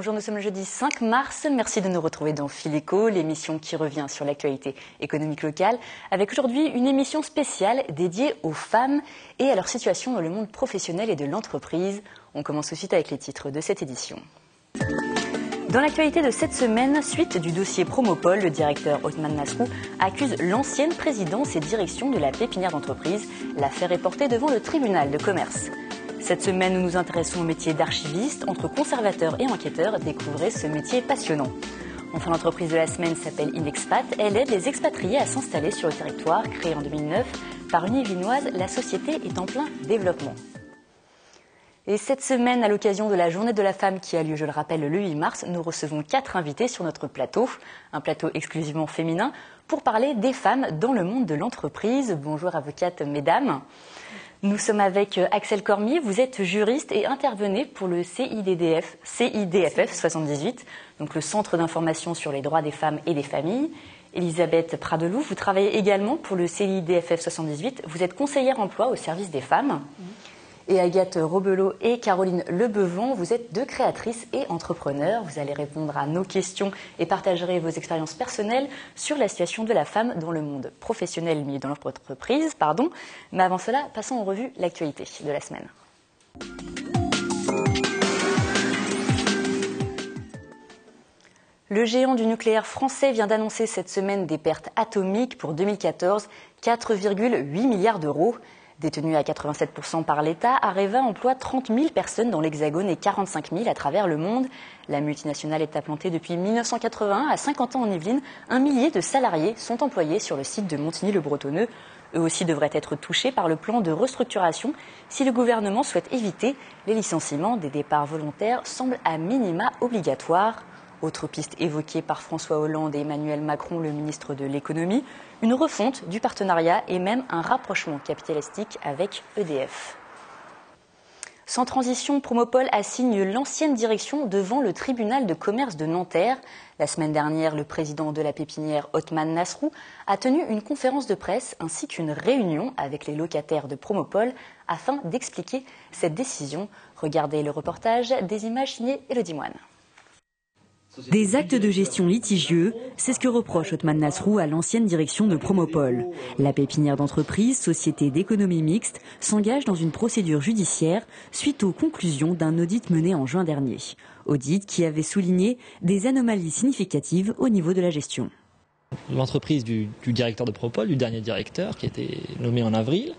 bonjour, nous sommes le jeudi 5 mars. Merci de nous retrouver dans Fil Éco, l'émission qui revient sur l'actualité économique locale, avec aujourd'hui une émission spéciale dédiée aux femmes et à leur situation dans le monde professionnel et de l'entreprise. On commence tout de suite avec les titres de cette édition. Dans l'actualité de cette semaine, suite du dossier Promopol, le directeur Othman Nasrou accuse l'ancienne présidence et direction de la pépinière d'entreprise. L'affaire est portée devant le tribunal de commerce. Cette semaine, nous nous intéressons au métier d'archiviste. Entre conservateurs et enquêteurs, découvrez ce métier passionnant. Enfin, l'entreprise de la semaine s'appelle Inexpat. Elle aide les expatriés à s'installer sur le territoire. Créée en 2009 par une Yvelinoise, la société est en plein développement. Et cette semaine, à l'occasion de la Journée de la femme qui a lieu, je le rappelle, le 8 mars, nous recevons 4 invités sur notre plateau, un plateau exclusivement féminin, pour parler des femmes dans le monde de l'entreprise. Bonjour avocates, mesdames. Nous sommes avec Axel Cormier, vous êtes juriste et intervenez pour le CIDFF 78, donc le Centre d'information sur les droits des femmes et des familles. Elisabeth Pradelou, vous travaillez également pour le CIDFF 78, vous êtes conseillère emploi au service des femmes. Et Agathe Robelot et Caroline Lebevant, vous êtes deux créatrices et entrepreneurs. Vous allez répondre à nos questions et partagerez vos expériences personnelles sur la situation de la femme dans le monde professionnel, mais dans leur entreprise. Mais avant cela, passons en revue l'actualité de la semaine. Le géant du nucléaire français vient d'annoncer cette semaine des pertes atomiques pour 2014, 4,8 milliards d'euros. Détenue à 87% par l'État, Areva emploie 30 000 personnes dans l'Hexagone et 45 000 à travers le monde. La multinationale est implantée depuis 1981 à Saint-Quentin en Yvelines. 1 millier de salariés sont employés sur le site de Montigny-le-Bretonneux. Eux aussi devraient être touchés par le plan de restructuration. Si le gouvernement souhaite éviter les licenciements, des départs volontaires semblent à minima obligatoires. Autre piste évoquée par François Hollande et Emmanuel Macron, le ministre de l'économie, une refonte du partenariat et même un rapprochement capitalistique avec EDF. Sans transition, Promopol assigne l'ancienne direction devant le tribunal de commerce de Nanterre. La semaine dernière, le président de la pépinière, Othman Nasrou, a tenu une conférence de presse ainsi qu'une réunion avec les locataires de Promopol afin d'expliquer cette décision. Regardez le reportage, des images signées Élodie Moine. Des actes de gestion litigieux, c'est ce que reproche Othman Nasrou à l'ancienne direction de Promopol. La pépinière d'entreprise, société d'économie mixte, s'engage dans une procédure judiciaire suite aux conclusions d'un audit mené en juin dernier. Audit qui avait souligné des anomalies significatives au niveau de la gestion. L'entreprise du directeur de Promopol, du dernier directeur qui a été nommé en avril,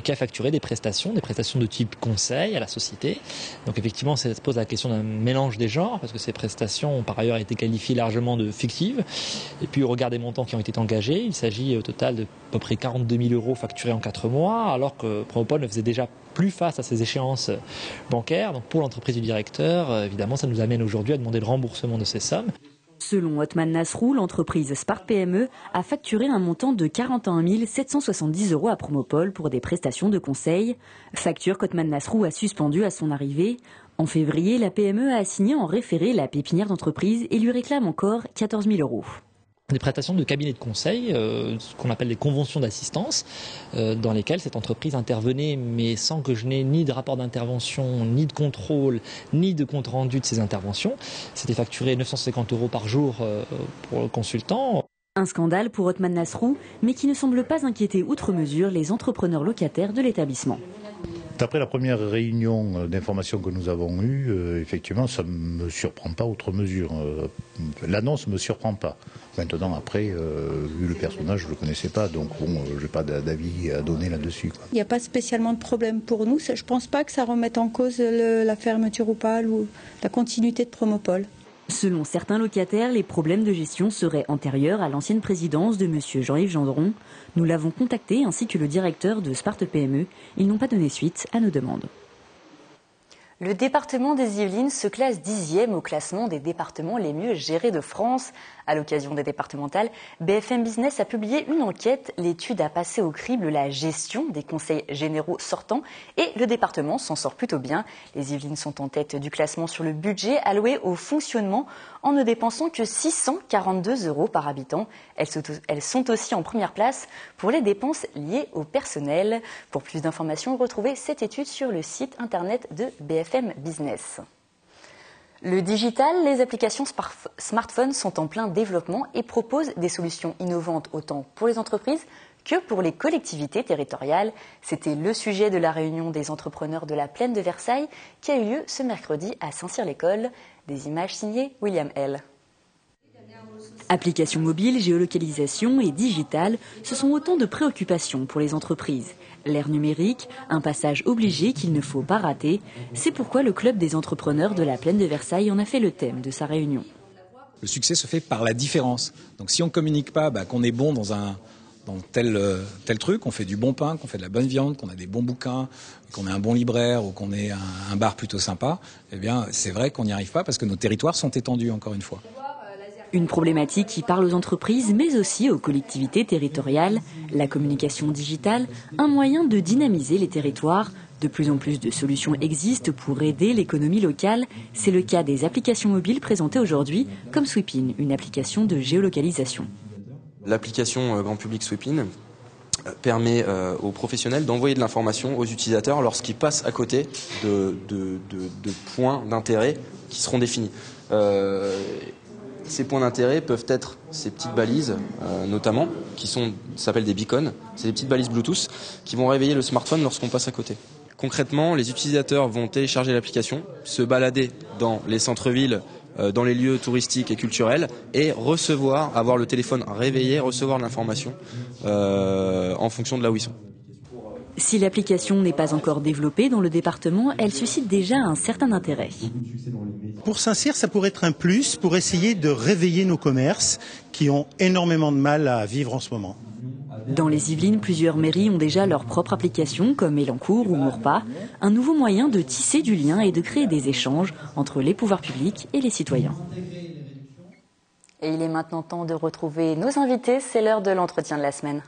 qui a facturé des prestations de type conseil à la société. Donc effectivement, ça se pose la question d'un mélange des genres, parce que ces prestations ont par ailleurs été qualifiées largement de fictives. Et puis au regard des montants qui ont été engagés, il s'agit au total de à peu près 42 000 euros facturés en 4 mois, alors que Promopol ne faisait déjà plus face à ces échéances bancaires. Donc pour l'entreprise du directeur, évidemment, ça nous amène aujourd'hui à demander le remboursement de ces sommes. Selon Othman Nasrou, l'entreprise Spart PME a facturé un montant de 41 770 euros à Promopol pour des prestations de conseil. Facture qu'Othman Nasrou a suspendue à son arrivée. En février, la PME a assigné en référé la pépinière d'entreprise et lui réclame encore 14 000 euros. Des prestations de cabinet de conseil, ce qu'on appelle des conventions d'assistance, dans lesquelles cette entreprise intervenait, mais sans que je n'ai ni de rapport d'intervention, ni de contrôle, ni de compte rendu de ces interventions. C'était facturé 950 euros par jour pour le consultant. Un scandale pour Othman Nasrou, mais qui ne semble pas inquiéter outre mesure les entrepreneurs locataires de l'établissement. D'après la première réunion d'information que nous avons eue, effectivement, ça ne me surprend pas outre mesure. L'annonce ne me surprend pas. Maintenant, après, vu le personnage, je ne le connaissais pas, donc bon, je n'ai pas d'avis à donner là-dessus. Il n'y a pas spécialement de problème pour nous. Je ne pense pas que ça remette en cause la fermeture ou pas, ou la continuité de Promopol. Selon certains locataires, les problèmes de gestion seraient antérieurs à l'ancienne présidence de M. Jean-Yves Gendron. Nous l'avons contacté ainsi que le directeur de Spart PME. Ils n'ont pas donné suite à nos demandes. Le département des Yvelines se classe 10e au classement des départements les mieux gérés de France. À l'occasion des départementales, BFM Business a publié une enquête. L'étude a passé au crible la gestion des conseils généraux sortants et le département s'en sort plutôt bien. Les Yvelines sont en tête du classement sur le budget alloué au fonctionnement en ne dépensant que 642 euros par habitant. Elles sont aussi en première place pour les dépenses liées au personnel. Pour plus d'informations, retrouvez cette étude sur le site internet de BFM Business. Le digital, les applications smartphones sont en plein développement et proposent des solutions innovantes autant pour les entreprises que pour les collectivités territoriales. C'était le sujet de la réunion des entrepreneurs de la Plaine de Versailles qui a eu lieu ce mercredi à Saint-Cyr-l'École. Des images signées William L. Applications mobiles, géolocalisation et digital, ce sont autant de préoccupations pour les entreprises. L'ère numérique, un passage obligé qu'il ne faut pas rater. C'est pourquoi le club des entrepreneurs de la Plaine de Versailles en a fait le thème de sa réunion. Le succès se fait par la différence. Donc si on ne communique pas qu'on est bon dans tel truc, qu'on fait du bon pain, qu'on fait de la bonne viande, qu'on a des bons bouquins, qu'on est un bon libraire ou qu'on est un bar plutôt sympa, eh bien c'est vrai qu'on n'y arrive pas parce que nos territoires sont étendus encore une fois. Une problématique qui parle aux entreprises mais aussi aux collectivités territoriales. La communication digitale, un moyen de dynamiser les territoires. De plus en plus de solutions existent pour aider l'économie locale. C'est le cas des applications mobiles présentées aujourd'hui comme Sweepin, une application de géolocalisation. L'application grand public Sweepin permet aux professionnels d'envoyer de l'information aux utilisateurs lorsqu'ils passent à côté de points d'intérêt qui seront définis. Ces points d'intérêt peuvent être ces petites balises, notamment, qui s'appellent des beacons. C'est des petites balises Bluetooth qui vont réveiller le smartphone lorsqu'on passe à côté. Concrètement, les utilisateurs vont télécharger l'application, se balader dans les centres-villes, dans les lieux touristiques et culturels et avoir le téléphone réveillé, recevoir l'information en fonction de là où ils sont. Si l'application n'est pas encore développée dans le département, elle suscite déjà un certain intérêt. Pour Saint-Cyr, ça pourrait être un plus pour essayer de réveiller nos commerces qui ont énormément de mal à vivre en ce moment. Dans les Yvelines, plusieurs mairies ont déjà leur propre application, comme Élancourt ou Maurepas. Un nouveau moyen de tisser du lien et de créer des échanges entre les pouvoirs publics et les citoyens. Et il est maintenant temps de retrouver nos invités. C'est l'heure de l'entretien de la semaine.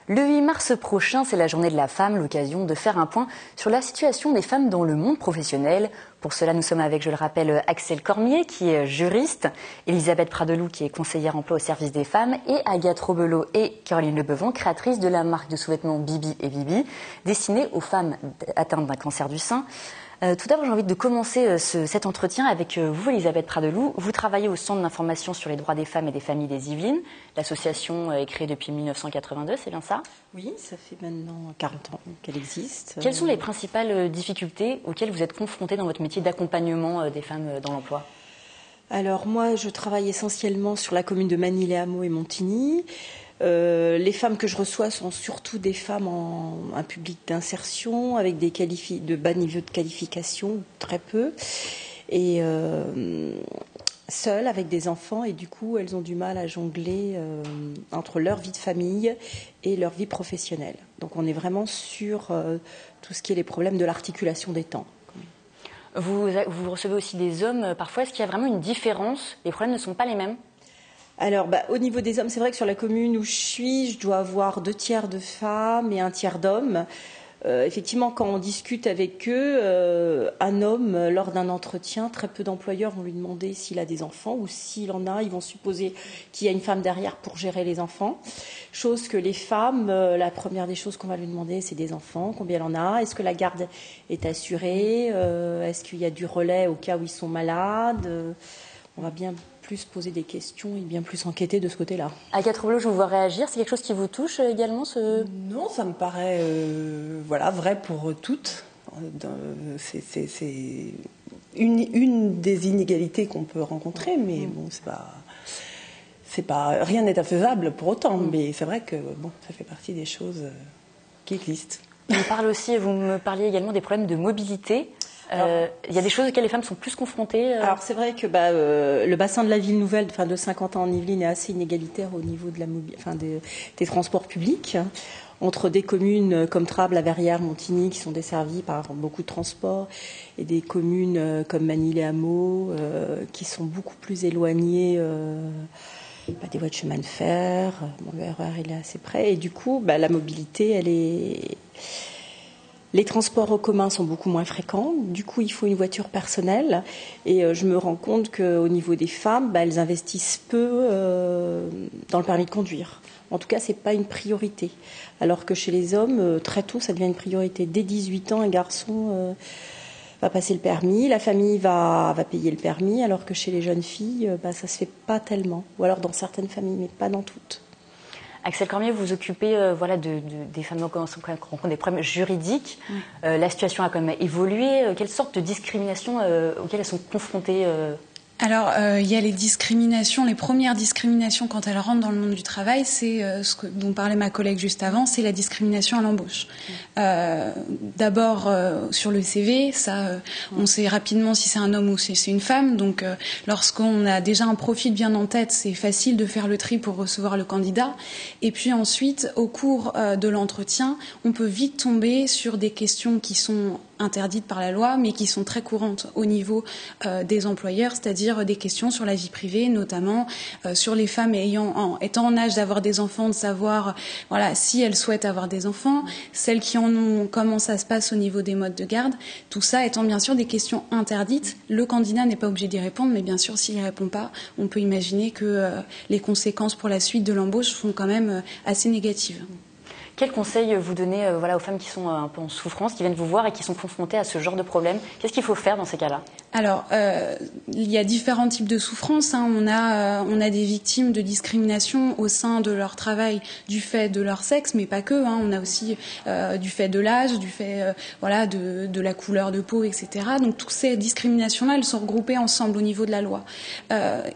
Le 8 mars prochain, c'est la journée de la femme, l'occasion de faire un point sur la situation des femmes dans le monde professionnel. Pour cela, nous sommes avec, je le rappelle, Axel Cormier, qui est juriste, Elisabeth Pradeloup, qui est conseillère emploi au service des femmes, et Agathe Robelot et Caroline Lebevant, créatrices de la marque de sous-vêtements Bibi et Bibi, destinée aux femmes atteintes d'un cancer du sein. Tout d'abord, j'ai envie de commencer cet entretien avec vous, Elisabeth Pradeloup. Vous travaillez au Centre d'information sur les droits des femmes et des familles des Yvelines. L'association est créée depuis 1982, c'est bien ça ? Oui, ça fait maintenant 40 ans qu'elle existe. Quelles sont les principales difficultés auxquelles vous êtes confrontée dans votre métier d'accompagnement des femmes dans l'emploi ? Alors moi, je travaille essentiellement sur la commune de Manille-les-Hameaux et Montigny. Les femmes que je reçois sont surtout des femmes en un public d'insertion avec de bas niveaux de qualification, très peu, et seules avec des enfants, et du coup elles ont du mal à jongler entre leur vie de famille et leur vie professionnelle. Donc on est vraiment sur tout ce qui est les problèmes de l'articulation des temps. Vous recevez aussi des hommes parfois. Est-ce qu'il y a vraiment une différence ? Les problèmes ne sont pas les mêmes ? Alors, au niveau des hommes, c'est vrai que sur la commune où je suis, je dois avoir 2 tiers de femmes et 1 tiers d'hommes. Effectivement, quand on discute avec eux, un homme, lors d'un entretien, très peu d'employeurs vont lui demander s'il a des enfants, ou s'il en a, ils vont supposer qu'il y a une femme derrière pour gérer les enfants. Chose que les femmes, la première des choses qu'on va lui demander, c'est des enfants, combien elle en a, est-ce que la garde est assurée, est-ce qu'il y a du relais au cas où ils sont malades. On va bien plus poser des questions et bien plus enquêter de ce côté-là. Agathe Robelot, je vous vois réagir. C'est quelque chose qui vous touche également Non, ça me paraît vrai pour toutes. C'est une des inégalités qu'on peut rencontrer, mais bon, c'est pas rien n'est infaisable pour autant. Mais c'est vrai que ça fait partie des choses qui existent. On parle aussi, vous me parliez également des problèmes de mobilité. Il y a des choses auxquelles les femmes sont plus confrontées. Alors c'est vrai que le bassin de la ville nouvelle, de 50 ans en Yvelines, est assez inégalitaire au niveau de des transports publics. Entre des communes comme Trables, La Verrière, Montigny, qui sont desservies par beaucoup de transports, et des communes comme Manille-les-Hameaux, qui sont beaucoup plus éloignées des voies de chemin de fer. Le RER il est assez près, et du coup, la mobilité, elle est Les transports en commun sont beaucoup moins fréquents. Du coup, il faut une voiture personnelle. Et je me rends compte qu'au niveau des femmes, elles investissent peu dans le permis de conduire. En tout cas, ce n'est pas une priorité. Alors que chez les hommes, très tôt, ça devient une priorité. Dès 18 ans, un garçon va passer le permis, la famille va payer le permis, alors que chez les jeunes filles, ça ne se fait pas tellement. Ou alors dans certaines familles, mais pas dans toutes. Axel Cormier, vous vous occupez des femmes qui rencontrent des problèmes juridiques. Oui. La situation a quand même évolué. Quelle sorte de discrimination auxquelles elles sont confrontées Alors, il y a les discriminations, les premières discriminations quand elles rentrent dans le monde du travail, c'est ce dont parlait ma collègue juste avant, c'est la discrimination à l'embauche. D'abord, sur le CV, on sait rapidement si c'est un homme ou si c'est une femme. Donc, lorsqu'on a déjà un profil bien en tête, c'est facile de faire le tri pour recevoir le candidat. Et puis ensuite, au cours de l'entretien, on peut vite tomber sur des questions qui sont interdites par la loi, mais qui sont très courantes au niveau des employeurs, c'est-à-dire des questions sur la vie privée, notamment sur les femmes étant en âge d'avoir des enfants, de savoir si elles souhaitent avoir des enfants, celles qui en ont, comment ça se passe au niveau des modes de garde, tout ça étant bien sûr des questions interdites. Le candidat n'est pas obligé d'y répondre, mais bien sûr s'il n'y répond pas, on peut imaginer que les conséquences pour la suite de l'embauche sont quand même assez négatives. Quel conseil vous donnez aux femmes qui sont un peu en souffrance, qui viennent vous voir et qui sont confrontées à ce genre de problème? Qu'est-ce qu'il faut faire dans ces cas-là? Alors, il y a différents types de souffrances. On a des victimes de discrimination au sein de leur travail du fait de leur sexe, mais pas que. On a aussi du fait de l'âge, du fait de la couleur de peau, etc. Donc, toutes ces discriminations-là, elles sont regroupées ensemble au niveau de la loi.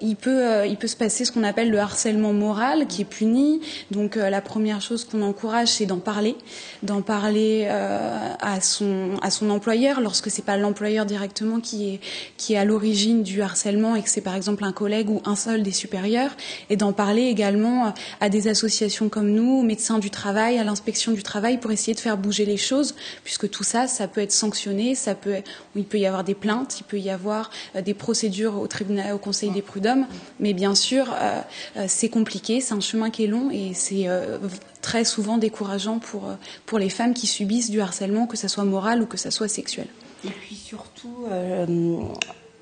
Il peut se passer ce qu'on appelle le harcèlement moral, qui est puni. Donc, la première chose qu'on encourage, c'est d'en parler à son employeur, lorsque c'est pas l'employeur directement qui est à l'origine du harcèlement et que c'est par exemple un collègue ou un seul des supérieurs, et d'en parler également à des associations comme nous, aux médecins du travail, à l'inspection du travail, pour essayer de faire bouger les choses, puisque tout ça peut être sanctionné, il peut y avoir des plaintes, il peut y avoir des procédures au tribunal, au Conseil des prud'hommes, mais bien sûr c'est compliqué, c'est un chemin qui est long et c'est très souvent décourageant pour les femmes qui subissent du harcèlement, que ça soit moral ou que ça soit sexuel. Et puis surtout,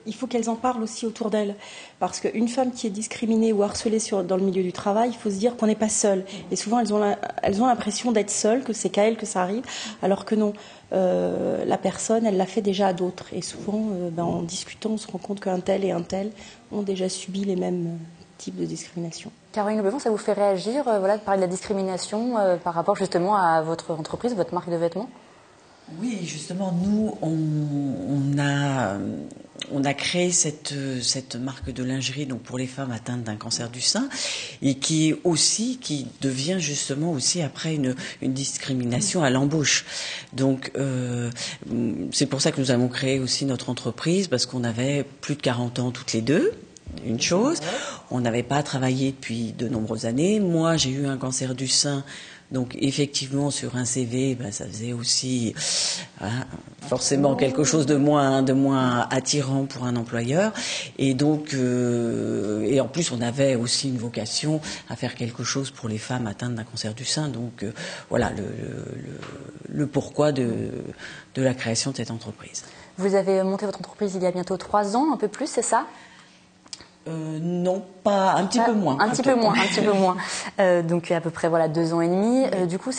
il faut qu'elles en parlent aussi autour d'elles. Parce qu'une femme qui est discriminée ou harcelée dans le milieu du travail, il faut se dire qu'on n'est pas seul. Et souvent, elles ont l'impression d'être seules, que c'est qu'à elles que ça arrive, alors que non. La personne, elle l'a fait déjà à d'autres. Et souvent, en discutant, on se rend compte qu'un tel et un tel ont déjà subi les mêmes types de discrimination. Caroline Lebevant, ça vous fait réagir de parler de la discrimination par rapport justement à votre entreprise, votre marque de vêtements? Oui, justement, nous, on a créé cette marque de lingerie donc pour les femmes atteintes d'un cancer du sein et qui devient justement aussi après une discrimination à l'embauche. Donc, c'est pour ça que nous avons créé aussi notre entreprise, parce qu'on avait plus de 40 ans toutes les deux. Une chose, on n'avait pas travaillé depuis de nombreuses années. Moi, j'ai eu un cancer du sein, donc effectivement sur un CV, ça faisait aussi forcément quelque chose de moins attirant pour un employeur. Et donc, et en plus, on avait aussi une vocation à faire quelque chose pour les femmes atteintes d'un cancer du sein. Donc voilà le pourquoi de la création de cette entreprise. Vous avez monté votre entreprise il y a bientôt 3 ans, un peu plus, c'est ça? Non, pas un petit peu moins. Un petit peu moins. Donc à peu près 2 ans et demi. Du coup,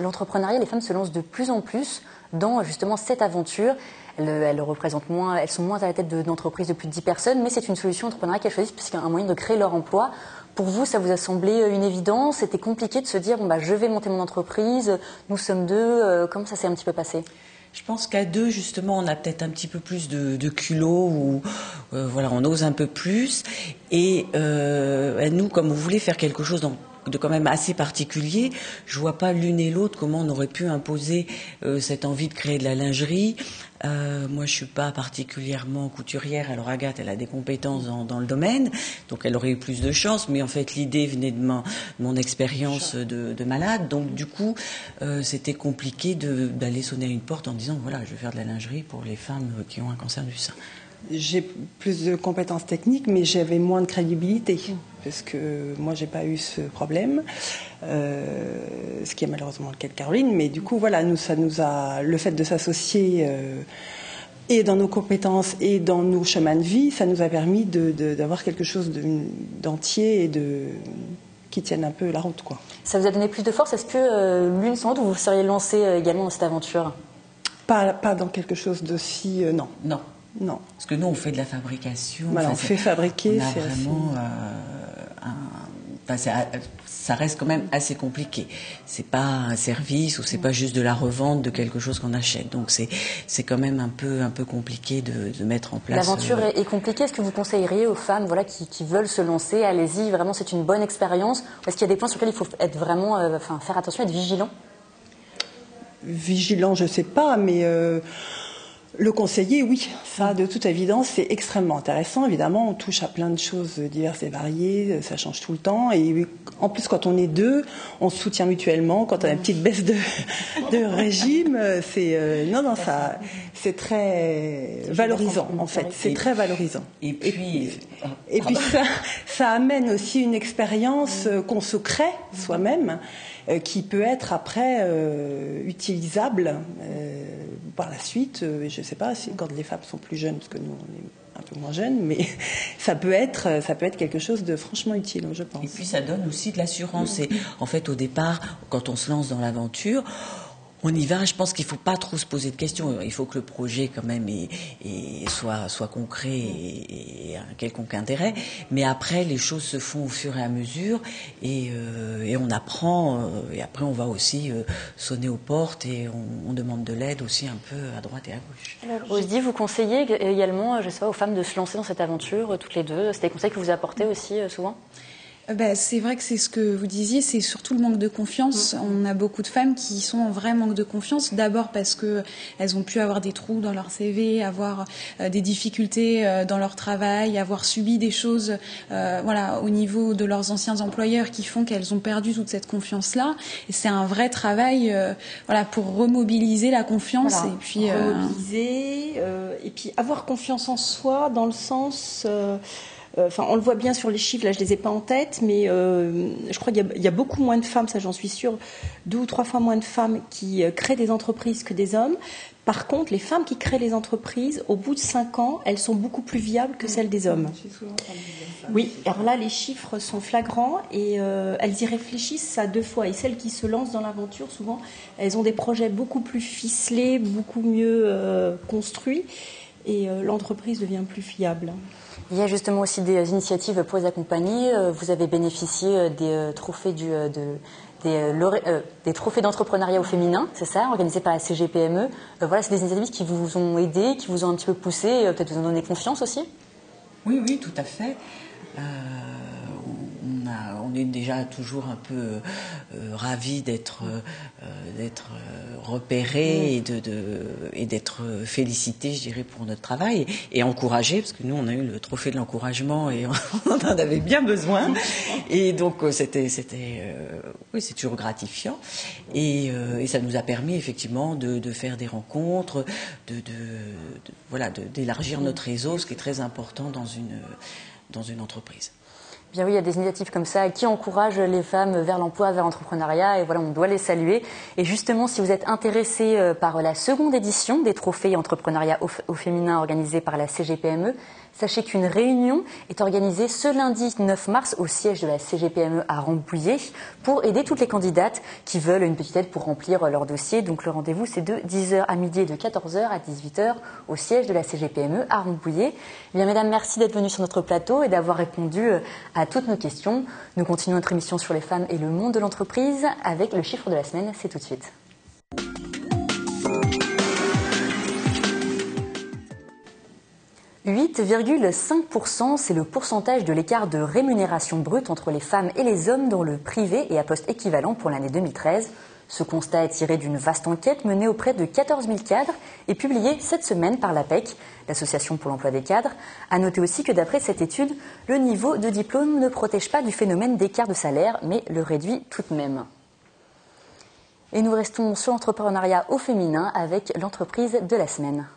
l'entrepreneuriat, les femmes se lancent de plus en plus dans justement cette aventure. Elles représentent moins, elles sont moins à la tête d'entreprises de plus de 10 personnes, mais c'est une solution entrepreneuriale qu'elles choisissent puisqu'il y a un moyen de créer leur emploi. Pour vous, ça vous a semblé une évidence? C'était compliqué de se dire je vais monter mon entreprise, nous sommes deux. Comment ça s'est un petit peu passé? Je pense qu'à deux, justement, on a peut-être un petit peu plus de culot, ou on ose un peu plus. Et nous, comme on voulait faire quelque chose de quand même assez particulier, je vois pas l'une et l'autre comment on aurait pu imposer cette envie de créer de la lingerie. Moi, je suis pas particulièrement couturière. Alors Agathe, elle a des compétences dans le domaine, donc elle aurait eu plus de chance. Mais en fait, l'idée venait de mon expérience de malade. Donc du coup, c'était compliqué d'aller sonner à une porte en disant je vais faire de la lingerie pour les femmes qui ont un cancer du sein. J'ai plus de compétences techniques, mais j'avais moins de crédibilité. parce que moi j'ai pas eu ce problème, ce qui est malheureusement le cas de Caroline. Mais du coup voilà, le fait de s'associer et dans nos compétences et dans nos chemins de vie, ça nous a permis d'avoir quelque chose d'entier et qui tienne un peu la route, quoi. Ça vous a donné plus de force? Est-ce que l'une sans l'autre, vous seriez lancée également dans cette aventure? Pas dans quelque chose d'aussi... non. Non. Parce que nous, on fait de la fabrication. Voilà, on fait fabriquer. On a vraiment ça reste quand même assez compliqué. C'est pas un service ou c'est pas juste de la revente de quelque chose qu'on achète. Donc c'est quand même un peu compliqué de mettre en place. L'aventure est compliquée. Est-ce que vous conseilleriez aux femmes qui veulent se lancer, allez-y, vraiment c'est une bonne expérience? Ou est-ce qu'il y a des points sur lesquels il faut être vraiment, faire attention, être vigilant? Vigilant, je sais pas, mais le conseiller, oui. Ça, de toute évidence, c'est extrêmement intéressant. Évidemment, on touche à plein de choses diverses et variées. Ça change tout le temps. Et en plus, quand on est deux, on se soutient mutuellement. Quand on a une petite baisse de régime, c'est très valorisant, en fait. C'est très valorisant. Et puis ça amène aussi une expérience qu'on se crée soi-même, qui peut être après utilisable par la suite. Je ne sais pas si quand les femmes sont plus jeunes, parce que nous on est un peu moins jeunes, mais ça peut être quelque chose de franchement utile, je pense. Et puis ça donne aussi de l'assurance. Et en fait, au départ, quand on se lance dans l'aventure, on y va. Je pense qu'il ne faut pas trop se poser de questions. Il faut que le projet, quand même, soit concret et un quelconque intérêt. Mais après, les choses se font au fur et à mesure et on apprend. Et après, on va aussi sonner aux portes et on demande de l'aide aussi un peu à droite et à gauche. Alors, Osdi, vous conseillez également, je sais pas, aux femmes de se lancer dans cette aventure, toutes les deux. C'est des conseils que vous apportez aussi souvent? C'est vrai que c'est ce que vous disiez, c'est surtout le manque de confiance. On a beaucoup de femmes qui sont en vrai manque de confiance. D'abord parce que elles ont pu avoir des trous dans leur CV, avoir des difficultés dans leur travail, avoir subi des choses, au niveau de leurs anciens employeurs qui font qu'elles ont perdu toute cette confiance-là. Et c'est un vrai travail, pour remobiliser la confiance et puis remobiliser et puis avoir confiance en soi dans le sens. On le voit bien sur les chiffres, là je les ai pas en tête, mais je crois qu'il y a beaucoup moins de femmes, ça j'en suis sûre, 2 ou 3 fois moins de femmes qui créent des entreprises que des hommes. Par contre, les femmes qui créent les entreprises, au bout de 5 ans, elles sont beaucoup plus viables que celles des hommes. Oui, alors là les chiffres sont flagrants et elles y réfléchissent à 2 fois. Et celles qui se lancent dans l'aventure, souvent, elles ont des projets beaucoup plus ficelés, beaucoup mieux construits et l'entreprise devient plus fiable. Il y a justement aussi des initiatives pour les accompagner. Vous avez bénéficié des trophées des trophées d'entrepreneuriat au féminin, c'est ça, organisés par la CGPME. C'est des initiatives qui vous ont aidé, qui vous ont un petit peu poussé, peut-être vous ont donné confiance aussi? Oui, tout à fait. On est déjà toujours un peu ravis d'être repérés et d'être félicités, je dirais, pour notre travail et encouragés, parce que nous on a eu le trophée de l'encouragement et on en avait bien besoin. Et donc c'est toujours gratifiant et ça nous a permis effectivement de faire des rencontres, d'élargir notre réseau, ce qui est très important dans une entreprise. Bien oui, il y a des initiatives comme ça qui encouragent les femmes vers l'emploi, vers l'entrepreneuriat et on doit les saluer. Et justement, si vous êtes intéressé par la seconde édition des trophées entrepreneuriat au féminin organisés par la CGPME, sachez qu'une réunion est organisée ce lundi 9 mars au siège de la CGPME à Rambouillet pour aider toutes les candidates qui veulent une petite aide pour remplir leur dossier. Donc le rendez-vous c'est de 10h à midi et de 14h à 18h au siège de la CGPME à Rambouillet. Bien mesdames, merci d'être venues sur notre plateau et d'avoir répondu à toutes nos questions. Nous continuons notre émission sur les femmes et le monde de l'entreprise avec le chiffre de la semaine, c'est tout de suite. « 8,5%, c'est le pourcentage de l'écart de rémunération brute entre les femmes et les hommes dans le privé et à poste équivalent pour l'année 2013. Ce constat est tiré d'une vaste enquête menée auprès de 14 000 cadres et publiée cette semaine par l'APEC, l'Association pour l'emploi des cadres. À noter aussi que d'après cette étude, le niveau de diplôme ne protège pas du phénomène d'écart de salaire, mais le réduit tout de même. Et nous restons sur l'entrepreneuriat au féminin avec l'entreprise de la semaine.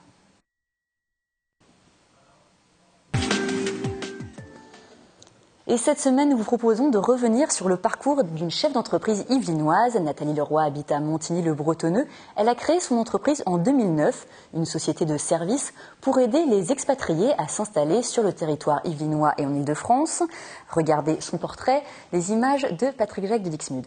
Et cette semaine, nous vous proposons de revenir sur le parcours d'une chef d'entreprise yvelinoise. Nathalie Leroy habite à Montigny-le-Bretonneux. Elle a créé son entreprise en 2009, une société de services pour aider les expatriés à s'installer sur le territoire yvelinois et en Ile-de-France. Regardez son portrait, les images de Patrick Jacques de Dixmude.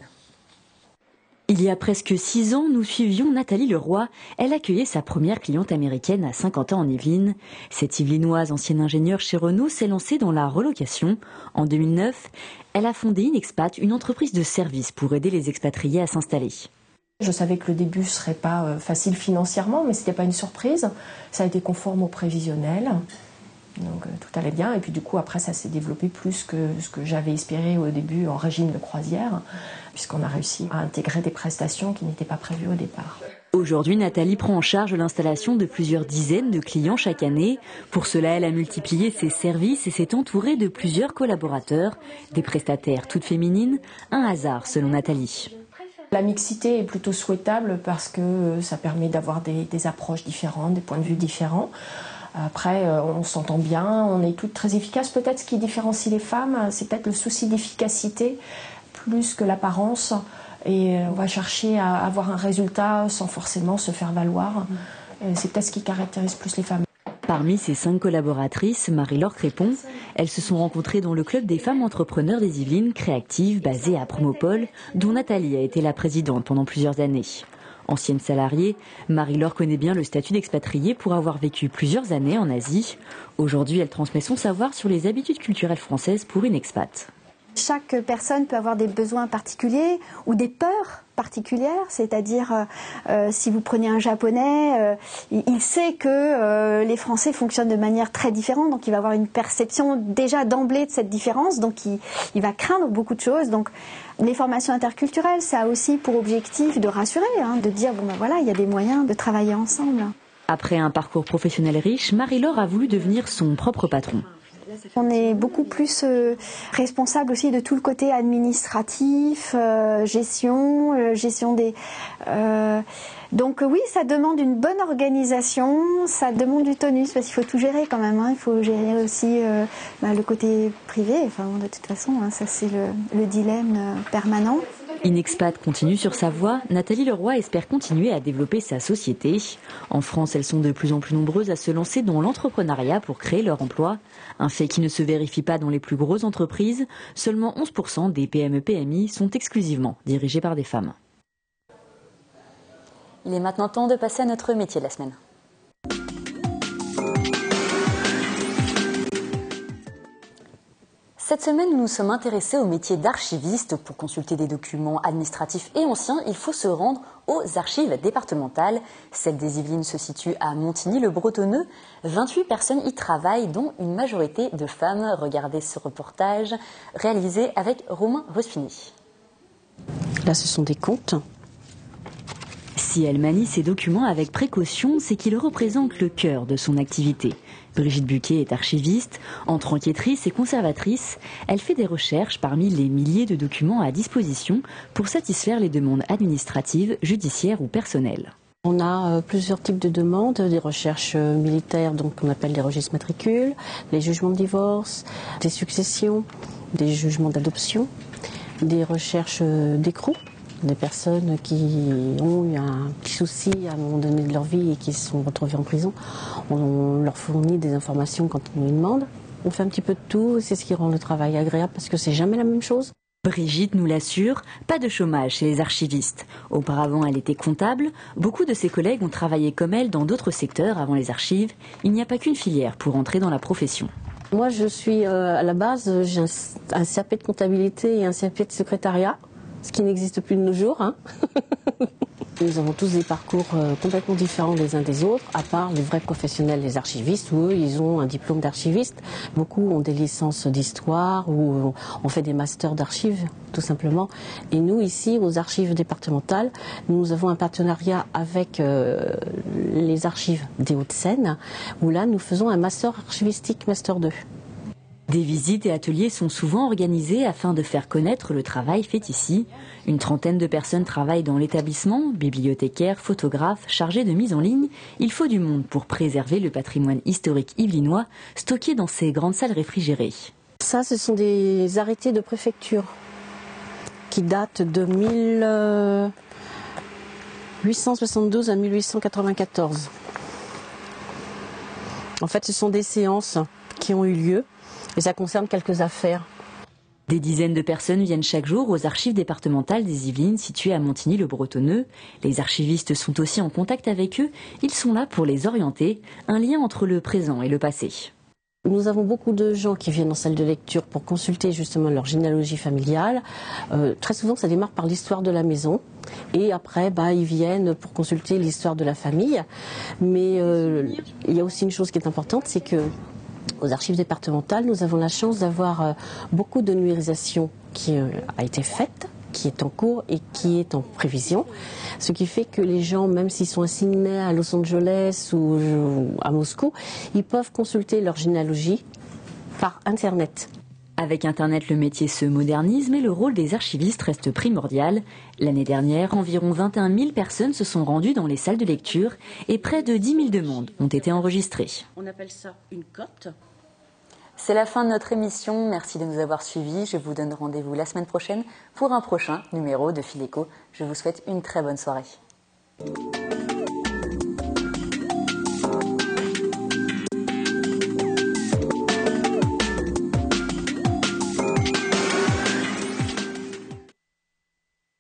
Il y a presque 6 ans, nous suivions Nathalie Leroy. Elle accueillait sa première cliente américaine à Saint-Quentin en Yvelines. Cette Yvelinoise, ancienne ingénieure chez Renault, s'est lancée dans la relocation. En 2009, elle a fondé Inexpat, une entreprise de services pour aider les expatriés à s'installer. Je savais que le début ne serait pas facile financièrement, mais ce n'était pas une surprise. Ça a été conforme au prévisionnel. Donc tout allait bien. Et puis du coup, après, ça s'est développé plus que ce que j'avais espéré au début en régime de croisière, puisqu'on a réussi à intégrer des prestations qui n'étaient pas prévues au départ. Aujourd'hui, Nathalie prend en charge l'installation de plusieurs dizaines de clients chaque année. Pour cela, elle a multiplié ses services et s'est entourée de plusieurs collaborateurs, des prestataires toutes féminines, un hasard selon Nathalie. La mixité est plutôt souhaitable parce que ça permet d'avoir des approches différentes, des points de vue différents. Après, on s'entend bien, on est toutes très efficaces. Peut-être ce qui différencie les femmes, c'est peut-être le souci d'efficacité plus que l'apparence. Et on va chercher à avoir un résultat sans forcément se faire valoir. C'est peut-être ce qui caractérise plus les femmes. Parmi ces 5 collaboratrices, Marie-Laure Crépon, elles se sont rencontrées dans le club des femmes entrepreneurs des Yvelines, Créactive, basé à Promopole, dont Nathalie a été la présidente pendant plusieurs années. Ancienne salariée, Marie-Laure connaît bien le statut d'expatriée pour avoir vécu plusieurs années en Asie. Aujourd'hui, elle transmet son savoir sur les habitudes culturelles françaises pour une expat. Chaque personne peut avoir des besoins particuliers ou des peurs particulières, c'est-à-dire si vous prenez un japonais, il sait que les Français fonctionnent de manière très différente, donc il va avoir une perception déjà d'emblée de cette différence, donc il va craindre beaucoup de choses. Donc les formations interculturelles, ça a aussi pour objectif de rassurer, de dire bon ben voilà, il y a des moyens de travailler ensemble. Après un parcours professionnel riche, Marie-Laure a voulu devenir son propre patron. On est beaucoup plus responsable aussi de tout le côté administratif, gestion des... Donc oui, ça demande une bonne organisation, ça demande du tonus, parce qu'il faut tout gérer quand même. Il faut gérer aussi le côté privé. Enfin, de toute façon, ça c'est le dilemme permanent. Inexpat continue sur sa voie. Nathalie Leroy espère continuer à développer sa société. En France, elles sont de plus en plus nombreuses à se lancer dans l'entrepreneuriat pour créer leur emploi. Un fait qui ne se vérifie pas dans les plus grosses entreprises. Seulement 11% des PME-PMI sont exclusivement dirigées par des femmes. Il est maintenant temps de passer à notre métier de la semaine. Cette semaine, nous nous sommes intéressés au métier d'archiviste. Pour consulter des documents administratifs et anciens, il faut se rendre aux archives départementales. Celle des Yvelines se situe à Montigny-le-Bretonneux. 28 personnes y travaillent, dont une majorité de femmes. Regardez ce reportage réalisé avec Romain Rospini. Là, ce sont des comptes. Si elle manie ses documents avec précaution, c'est qu'ils représentent le cœur de son activité. Brigitte Buquet est archiviste. Entre enquêtrice et conservatrice, elle fait des recherches parmi les milliers de documents à disposition pour satisfaire les demandes administratives, judiciaires ou personnelles. On a plusieurs types de demandes, des recherches militaires, donc on appelle les registres matricules, les jugements de divorce, des successions, des jugements d'adoption, des recherches d'écrou. Des personnes qui ont eu un petit souci à un moment donné de leur vie et qui se sont retrouvées en prison. On leur fournit des informations quand on nous demande. On fait un petit peu de tout, c'est ce qui rend le travail agréable parce que c'est jamais la même chose. Brigitte nous l'assure, pas de chômage chez les archivistes. Auparavant, elle était comptable. Beaucoup de ses collègues ont travaillé comme elle dans d'autres secteurs avant les archives. Il n'y a pas qu'une filière pour entrer dans la profession. Moi, je suis à la base, j'ai un CAP de comptabilité et un CAP de secrétariat. Ce qui n'existe plus de nos jours. Nous avons tous des parcours complètement différents les uns des autres, à part les vrais professionnels, les archivistes, où eux, ils ont un diplôme d'archiviste. Beaucoup ont des licences d'histoire ou on fait des masters d'archives, tout simplement. Et nous, ici, aux archives départementales, nous avons un partenariat avec les archives des Hauts-de-Seine, où là, nous faisons un master archivistique, master 2. Des visites et ateliers sont souvent organisés afin de faire connaître le travail fait ici. Une trentaine de personnes travaillent dans l'établissement, bibliothécaires, photographes, chargés de mise en ligne. Il faut du monde pour préserver le patrimoine historique yvelinois stocké dans ces grandes salles réfrigérées. Ça, ce sont des arrêtés de préfecture qui datent de 1872 à 1894. En fait, ce sont des séances qui ont eu lieu et ça concerne quelques affaires. Des dizaines de personnes viennent chaque jour aux archives départementales des Yvelines situées à Montigny-le-Bretonneux. Les archivistes sont aussi en contact avec eux. Ils sont là pour les orienter. Un lien entre le présent et le passé. Nous avons beaucoup de gens qui viennent en salle de lecture pour consulter justement leur généalogie familiale. Très souvent, ça démarre par l'histoire de la maison. Et après, ils viennent pour consulter l'histoire de la famille. Mais il y a aussi une chose qui est importante, c'est que aux archives départementales, nous avons la chance d'avoir beaucoup de numérisation qui a été faite, qui est en cours et qui est en prévision. Ce qui fait que les gens, même s'ils sont assignés à Los Angeles ou à Moscou, ils peuvent consulter leur généalogie par Internet. Avec Internet, le métier se modernise, mais le rôle des archivistes reste primordial. L'année dernière, environ 21 000 personnes se sont rendues dans les salles de lecture et près de 10 000 demandes ont été enregistrées. On appelle ça une cote. C'est la fin de notre émission. Merci de nous avoir suivis. Je vous donne rendez-vous la semaine prochaine pour un prochain numéro de Philéco. Je vous souhaite une très bonne soirée.